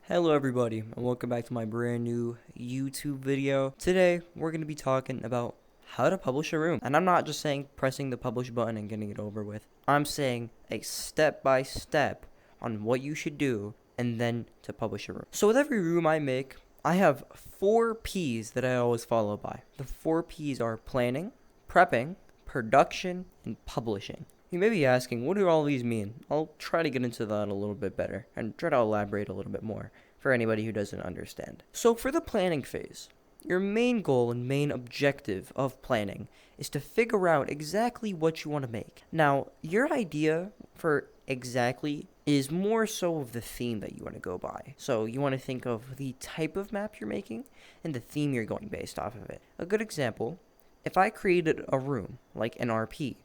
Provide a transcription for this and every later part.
Hello everybody, and welcome back to my brand new YouTube video. Today, we're going to be talking about how to publish a room. And I'm not just saying pressing the publish button and getting it over with. I'm saying a step-by-step on what you should do and then to publish a room. So with every room I make, I have 4 P's that I always follow by. The 4 P's are planning, prepping, production, and publishing. You may be asking, what do all these mean? I'll try to get into that a little bit better and try to elaborate a little bit more for anybody who doesn't understand. So for the planning phase, your main goal and main objective of planning is to figure out exactly what you want to make. Now, your idea for exactly is more so of the theme that you want to go by. So you want to think of the type of map you're making and the theme you're going based off of it. A good example, if I created a room like an RP,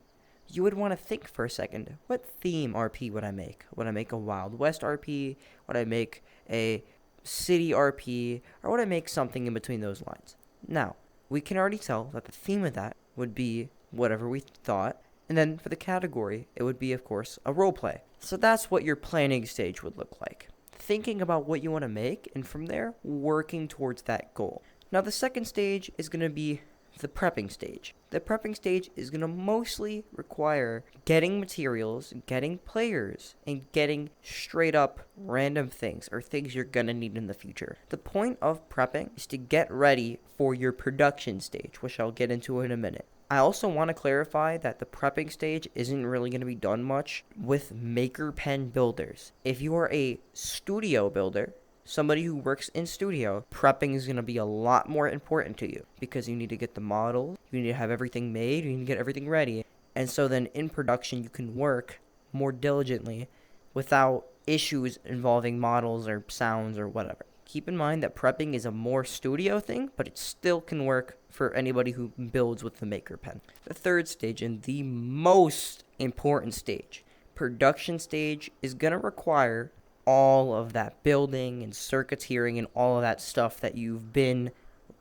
you would want to think for a second, what theme RP would I make? Would I make a Wild West RP? Would I make a city RP? Or would I make something in between those lines? Now, we can already tell that the theme of that would be whatever we thought. And then for the category, it would be, of course, a roleplay. So that's what your planning stage would look like. Thinking about what you want to make, and from there, working towards that goal. Now, the second stage is going to be the prepping stage. The prepping stage is going to mostly require getting materials, getting players, and getting straight up random things or things you're going to need in the future. The point of prepping is to get ready for your production stage, which I'll get into in a minute. I also want to clarify that the prepping stage isn't really going to be done much with maker pen builders. If you are a studio builder, somebody who works in studio, prepping is going to be a lot more important to you because you need to get the models, you need to have everything made, you need to get everything ready. And so then in production, you can work more diligently without issues involving models or sounds or whatever. Keep in mind that prepping is a more studio thing, but it still can work for anybody who builds with the maker pen. The third stage, and the most important stage, production stage, is going to require all of that building and circuiteering and all of that stuff that you've been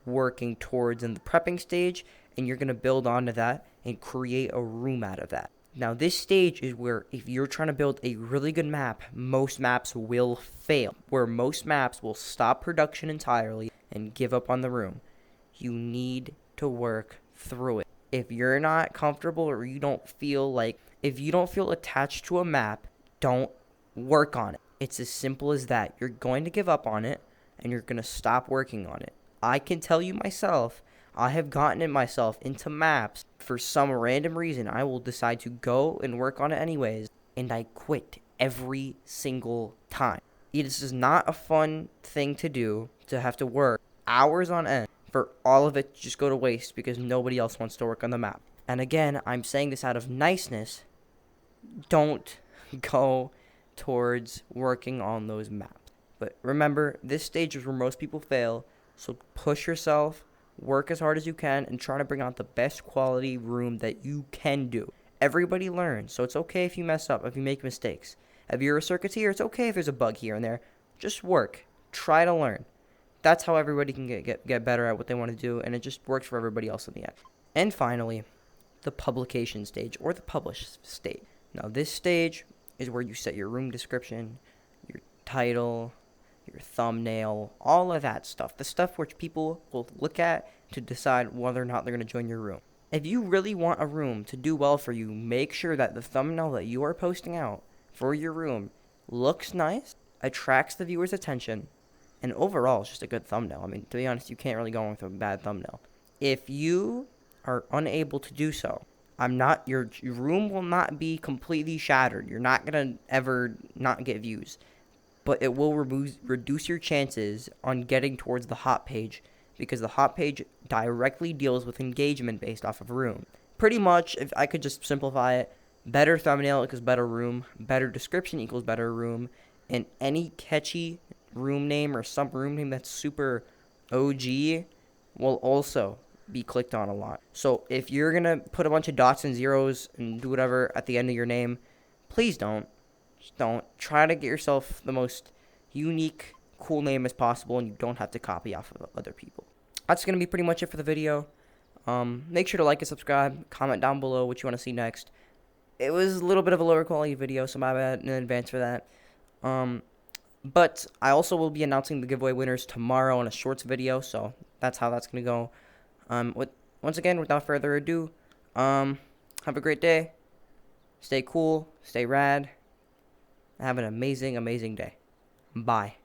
working towards in the prepping stage, and you're going to build onto that and create a room out of that. Now, this stage is where if you're trying to build a really good map, most maps will fail, where most maps will stop production entirely and give up on the room. You need to work through it. If you're not comfortable or if you don't feel attached to a map, don't work on it. It's as simple as that. You're going to give up on it, and you're going to stop working on it. I can tell you myself, I have gotten it myself into maps. For some random reason, I will decide to go and work on it anyways, and I quit every single time. This is not a fun thing to do, to have to work hours on end for all of it to just go to waste because nobody else wants to work on the map. And again, I'm saying this out of niceness. Don't go towards working on those maps. But remember, this stage is where most people fail, so push yourself, work as hard as you can, and try to bring out the best quality room that you can do. Everybody learns, so it's okay if you mess up, if you make mistakes. If you're a circuiteer, it's okay if there's a bug here and there. Just work. Try to learn. That's how everybody can get better at what they want to do, and it just works for everybody else in the end. And finally, the publication stage, or the publish stage. Now, this stage is where you set your room description, your title, your thumbnail, all of that stuff. The stuff which people will look at to decide whether or not they're going to join your room. If you really want a room to do well for you, make sure that the thumbnail that you are posting out for your room looks nice, attracts the viewer's attention, and overall it's just a good thumbnail. I mean, to be honest, you can't really go wrong with a bad thumbnail. If you are unable to do so, your room will not be completely shattered. You're not going to ever not get views. But it will reduce your chances on getting towards the hot page because the hot page directly deals with engagement based off of room. Pretty much, if I could just simplify it, better thumbnail equals better room, better description equals better room, and any catchy room name or some room name that's super OG will also be clicked on a lot. So if you're going to put a bunch of dots and zeros and do whatever at the end of your name, please don't. Just don't. Try to get yourself the most unique, cool name as possible, and you don't have to copy off of other people. That's going to be pretty much it for the video. Make sure to like and subscribe. Comment down below what you want to see next. It was a little bit of a lower quality video, so my bad in advance for that. But I also will be announcing the giveaway winners tomorrow in a shorts video, so that's how that's gonna go. Once again, without further ado, have a great day. Stay cool, stay rad, and have an amazing, amazing day. Bye.